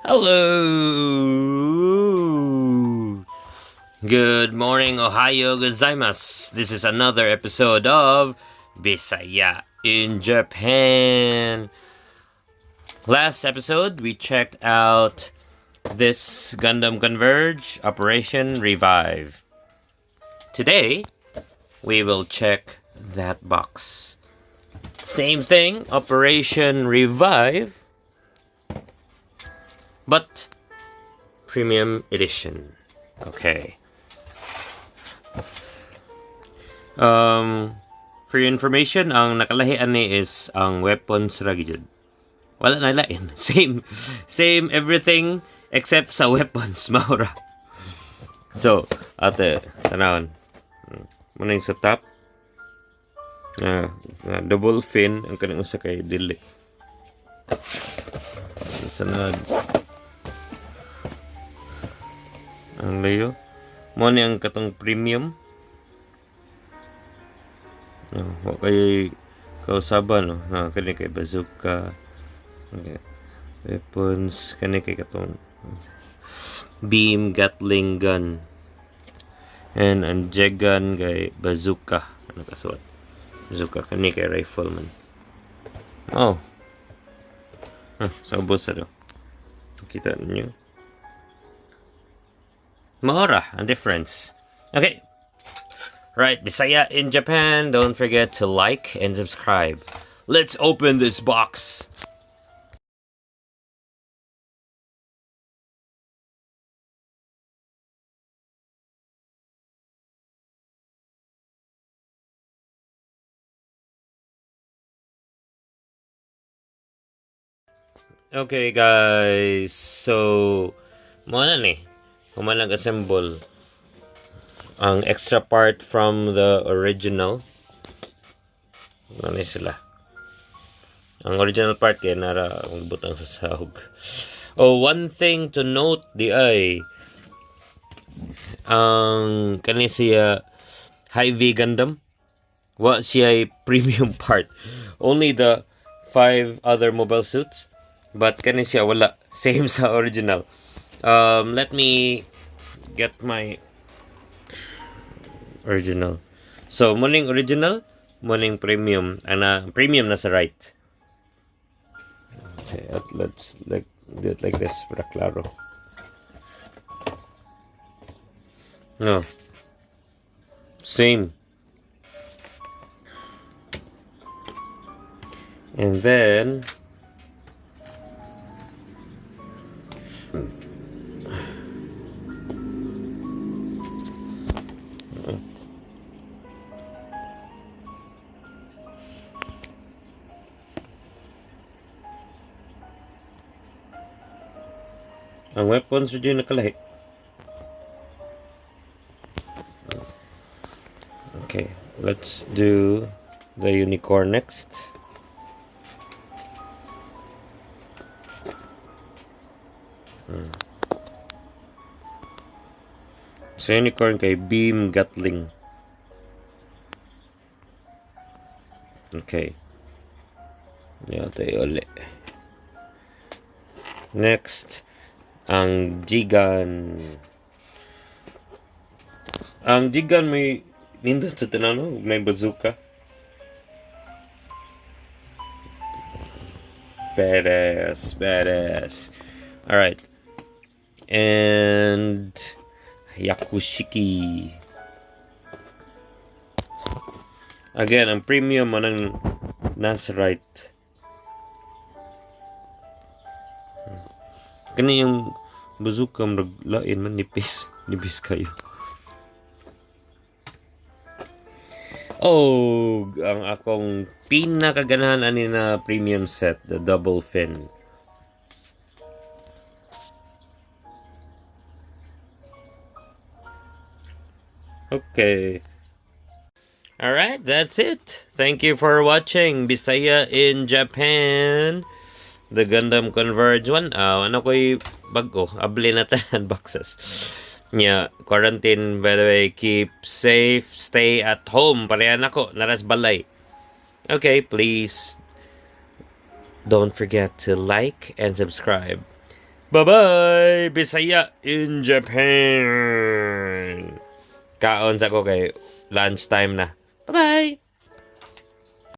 Hello! Good morning, Ohio gozaimasu. This is another episode of Bisaya in Japan. Last episode, we checked out this Gundam Converge, Operation Revive. Today, we will check that box. Same thing, Operation Revive, but Premium Edition. Okay. For your information, ang nakalahian ni is ang weapons ra gyud. Wala na lain. Same everything except sa weapons maura. So, ate, tanawon. Muna sa top. Double fin ang kanang usa kay dili. Sanad. Ang layo. Mo ni ang katong premium. Wa kay kausaban no. Kani kay bazooka. Okay. Weapons kani kay katong beam gatling gun. And ang jegan kay bazooka. Ano kasuot? Bazooka kani kay rifle man. Oh. Sa ubos ano. Kita niyo. Maura, a difference. Okay. Right, Bisaya in Japan. Don't forget to like and subscribe. Let's open this box. Okay, guys. So, muna ni. Human nag-assemble ang extra part from the original. Ano sila? Ang original part kaya nara ang butang sa sahog. Oh, one thing to note di ay ang kani siya High-V Gundam. Wa siya premium part. Only the 5 other mobile suits. But kani siya wala. Same sa original. Let me get my original. So, muning original, muning premium. Premium nasa right. Okay, let's do it like this para klaro. No. Same. And then ang weapons yun nakalahi. Okay, let's do the unicorn next. So unicorn kay beam gatling. Okay. Yeah, tayo ulit. Next, ang Jigan. Ang Jigan may nindot sa tanano, may bazooka. Badass. Alright. And Yakushiki. Again, ang premium manang nasa right. Kani yung bazooka maglain man nipis kayo. Oh, ang akong pinakaganahan ani na premium set, the double fin. Okay. Alright, that's it. Thank you for watching Bisaya in Japan. The Gundam Converge one. Ano ko'y bago. Abli na tanan boxes. Yeah, quarantine, by the way. Keep safe. Stay at home. Parehan ako. Naras balay. Okay, please don't forget to like and subscribe. Bye-bye! Bisaya in Japan! Kaon sa ko kay lunchtime na. Bye-bye!